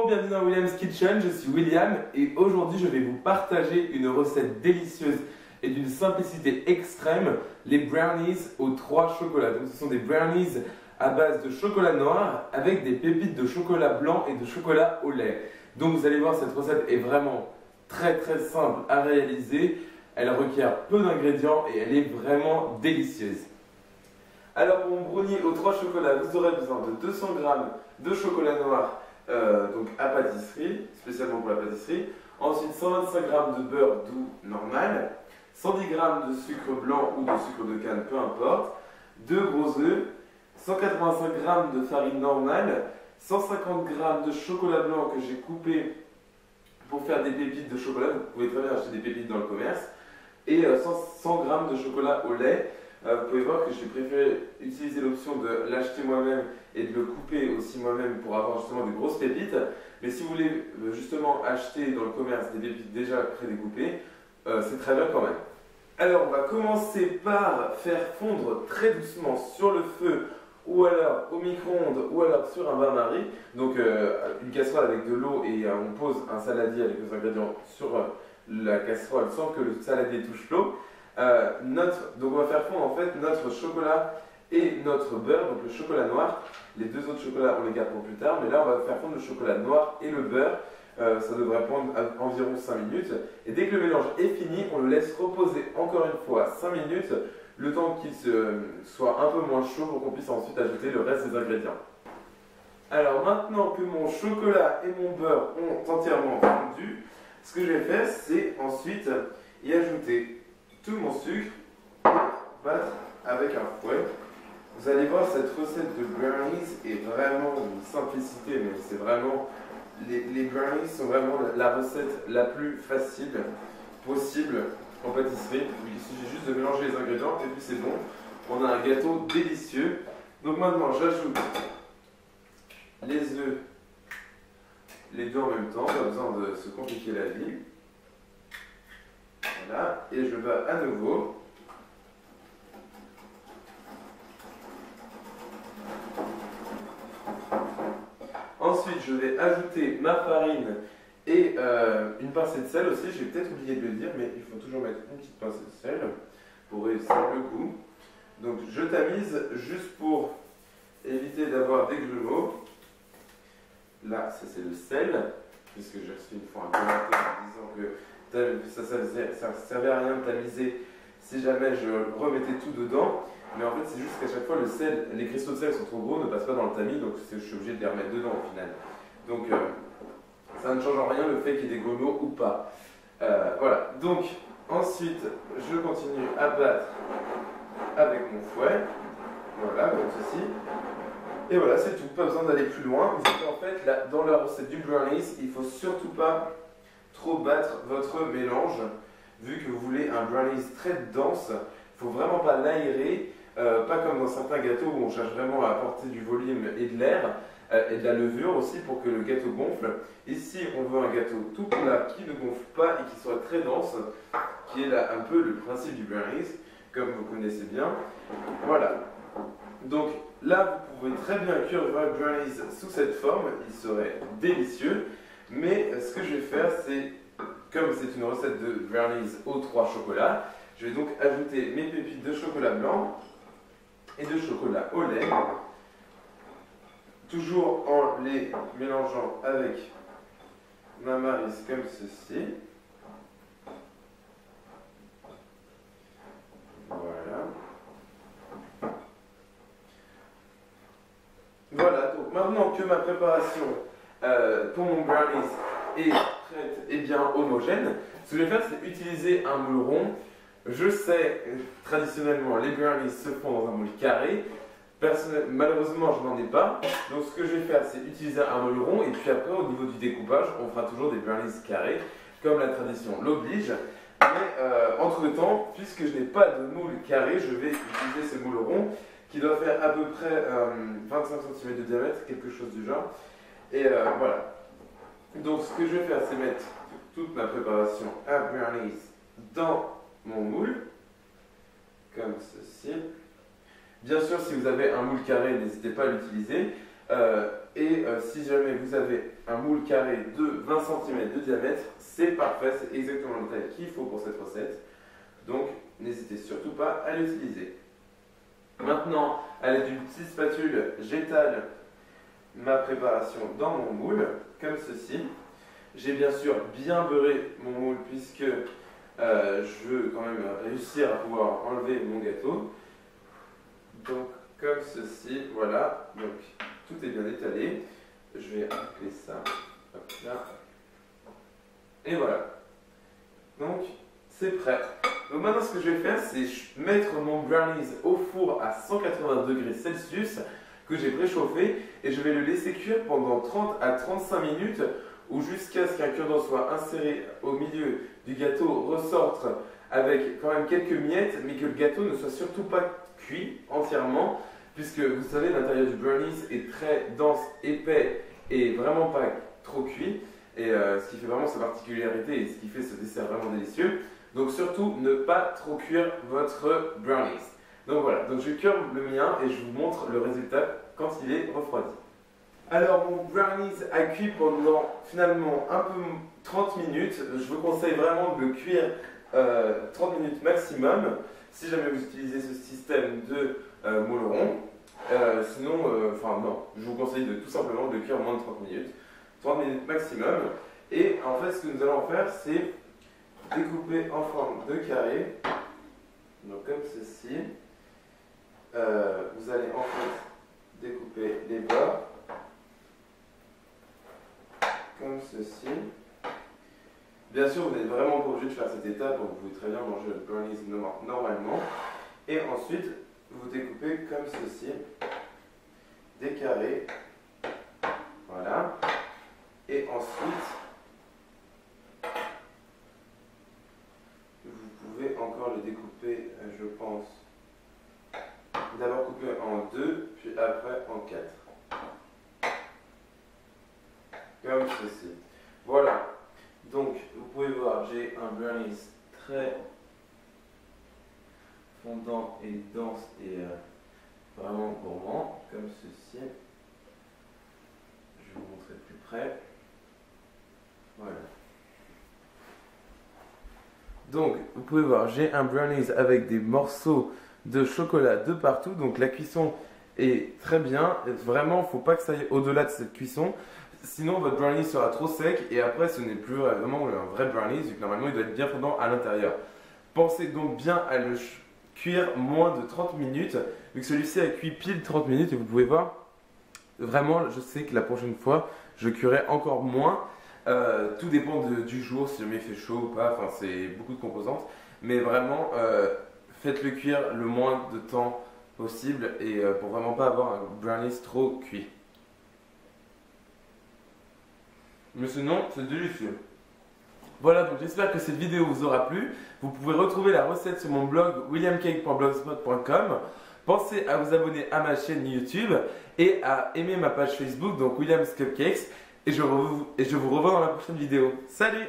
Bienvenue dans William's Kitchen, je suis William et aujourd'hui je vais vous partager une recette délicieuse et d'une simplicité extrême, les brownies aux 3 chocolats. Donc ce sont des brownies à base de chocolat noir avec des pépites de chocolat blanc et de chocolat au lait. Donc vous allez voir, cette recette est vraiment très simple à réaliser, elle requiert peu d'ingrédients et elle est vraiment délicieuse. Alors pour mon brownie aux 3 chocolats, vous aurez besoin de 200 g de chocolat noir donc à pâtisserie, spécialement pour la pâtisserie. Ensuite 125 g de beurre doux normal, 110 g de sucre blanc ou de sucre de canne, peu importe, 2 gros œufs, 185 g de farine normale, 150 g de chocolat blanc que j'ai coupé pour faire des pépites de chocolat. Vous pouvez très bien acheter des pépites dans le commerce, et 100 g de chocolat au lait. Vous pouvez voir que j'ai préféré utiliser l'option de l'acheter moi-même et de le couper aussi moi-même pour avoir justement des grosses pépites. Mais si vous voulez justement acheter dans le commerce des pépites déjà prédécoupées, c'est très bien quand même. Alors on va commencer par faire fondre très doucement sur le feu ou alors au micro-ondes ou alors sur un bain-marie. Donc une casserole avec de l'eau et on pose un saladier avec les ingrédients sur la casserole sans que le saladier touche l'eau. Donc on va faire fondre en fait notre chocolat et notre beurre, donc le chocolat noir. Les deux autres chocolats on les garde pour plus tard, mais là on va faire fondre le chocolat noir et le beurre. Ça devrait prendre environ 5 minutes. Et dès que le mélange est fini, on le laisse reposer encore une fois 5 minutes, le temps qu'il soit un peu moins chaud pour qu'on puisse ensuite ajouter le reste des ingrédients. Alors maintenant que mon chocolat et mon beurre ont entièrement fondu, ce que je vais faire c'est ensuite y ajouter tout mon sucre, battre avec un fouet. Vous allez voir, cette recette de brownies est vraiment d'une simplicité, mais c'est vraiment, les brownies sont vraiment la recette la plus facile possible en pâtisserie. Il suffit juste de mélanger les ingrédients et puis c'est bon. On a un gâteau délicieux. Donc maintenant j'ajoute les œufs, les deux en même temps, pas besoin de se compliquer la vie. Voilà, et je bats à nouveau. Ensuite, je vais ajouter ma farine et une pincée de sel aussi. J'ai peut-être oublié de le dire, mais il faut toujours mettre une petite pincée de sel pour réussir le goût. Donc, je tamise juste pour éviter d'avoir des grumeaux. Là, ça c'est le sel, puisque j'ai reçu une fois un commentaire disant que ça ne servait à rien de tamiser si jamais je remettais tout dedans. Mais en fait, c'est juste qu'à chaque fois, le sel, les cristaux de sel sont trop gros, ne passent pas dans le tamis, donc je suis obligé de les remettre dedans au final. Donc, ça ne change en rien le fait qu'il y ait des grumeaux ou pas. Voilà. Donc, ensuite, je continue à battre avec mon fouet. Voilà, comme ceci. Et voilà, c'est tout. Pas besoin d'aller plus loin. En fait, là, dans la recette du brownies, il ne faut surtout pas trop battre votre mélange, vu que vous voulez un brownies très dense. Il ne faut vraiment pas l'aérer, pas comme dans certains gâteaux où on cherche vraiment à apporter du volume et de l'air, et de la levure aussi pour que le gâteau gonfle. Ici, on veut un gâteau tout plat qui ne gonfle pas et qui soit très dense, qui est là un peu le principe du brownies, comme vous connaissez bien. Voilà. Donc là, vous pouvez très bien cuire votre brownies sous cette forme, il serait délicieux. Mais ce que je vais faire, c'est, comme c'est une recette de brownies aux 3 chocolats, je vais donc ajouter mes pépites de chocolat blanc et de chocolat au lait, toujours en les mélangeant avec ma maryse comme ceci. Voilà. Voilà, donc maintenant que ma préparation pour mon brownies est prête et bien homogène, ce que je vais faire c'est utiliser un moule rond. Je sais, traditionnellement les brownies se font dans un moule carré. Malheureusement je n'en ai pas, donc ce que je vais faire c'est utiliser un moule rond et puis après au niveau du découpage on fera toujours des brownies carrés comme la tradition l'oblige. Mais entre temps, puisque je n'ai pas de moule carré, je vais utiliser ce moule rond qui doit faire à peu près 25 cm de diamètre, quelque chose du genre. Et voilà. Donc ce que je vais faire, c'est mettre toute ma préparation à brownies dans mon moule, comme ceci. Bien sûr, si vous avez un moule carré, n'hésitez pas à l'utiliser. Et si jamais vous avez un moule carré de 20 cm de diamètre, c'est parfait, c'est exactement la taille qu'il faut pour cette recette. Donc n'hésitez surtout pas à l'utiliser. Maintenant, à l'aide d'une petite spatule, j'étale ma préparation dans mon moule, comme ceci. J'ai bien sûr bien beurré mon moule puisque je veux quand même réussir à pouvoir enlever mon gâteau. Donc comme ceci, voilà, donc tout est bien étalé. Je vais appeler ça, hop là, et voilà. Donc c'est prêt. Donc maintenant ce que je vais faire, c'est mettre mon brownies au four à 180 degrés Celsius que j'ai préchauffé et je vais le laisser cuire pendant 30 à 35 minutes ou jusqu'à ce qu'un cure-dent soit inséré au milieu du gâteau, ressorte avec quand même quelques miettes, mais que le gâteau ne soit surtout pas cuit entièrement, puisque vous savez l'intérieur du brownies est très dense, épais et vraiment pas trop cuit, et ce qui fait vraiment sa particularité et ce qui fait ce dessert vraiment délicieux. Donc surtout ne pas trop cuire votre brownies. Donc voilà, donc je cuire le mien et je vous montre le résultat quand il est refroidi. Alors mon brownies a cuit pendant finalement un peu 30 minutes. Je vous conseille vraiment de le cuire 30 minutes maximum si jamais vous utilisez ce système de moule rond. Sinon, non, je vous conseille tout simplement de le cuire moins de 30 minutes. 30 minutes maximum. Et en fait ce que nous allons faire c'est découper en forme de carré. Donc comme ceci. Vous allez en fait découper les bords comme ceci. Bien sûr, vous n'êtes vraiment pas obligé de faire cette étape, donc vous pouvez très bien manger le brownies normalement. Et ensuite, vous découpez comme ceci des carrés. Voilà. Et ensuite, vous pouvez encore le découper, je pense, d'abord couper en 2, puis après en 4. Comme ceci. Voilà. Donc, vous pouvez voir, j'ai un brownies très fondant et dense et vraiment gourmand, comme ceci. Je vais vous montrer plus près. Voilà. Donc, vous pouvez voir, j'ai un brownies avec des morceaux de chocolat de partout. Donc, la cuisson est très bien. Vraiment, il ne faut pas que ça aille au-delà de cette cuisson. Sinon, votre brownie sera trop sec et après, ce n'est plus vraiment un vrai brownie, vu que normalement, il doit être bien fondant à l'intérieur. Pensez donc bien à le cuire moins de 30 minutes, vu que celui-ci a cuit pile 30 minutes et vous pouvez voir, vraiment, je sais que la prochaine fois, je cuirai encore moins. Tout dépend du jour, si jamais il fait chaud ou pas, enfin, c'est beaucoup de composantes. Mais vraiment, faites-le cuire le moins de temps possible et pour vraiment pas avoir un brownies trop cuit. Mais sinon, c'est délicieux. Voilà, donc j'espère que cette vidéo vous aura plu. Vous pouvez retrouver la recette sur mon blog williamcake.blogspot.com. Pensez à vous abonner à ma chaîne YouTube et à aimer ma page Facebook, donc William's Cupcakes. Et je vous revois dans la prochaine vidéo. Salut!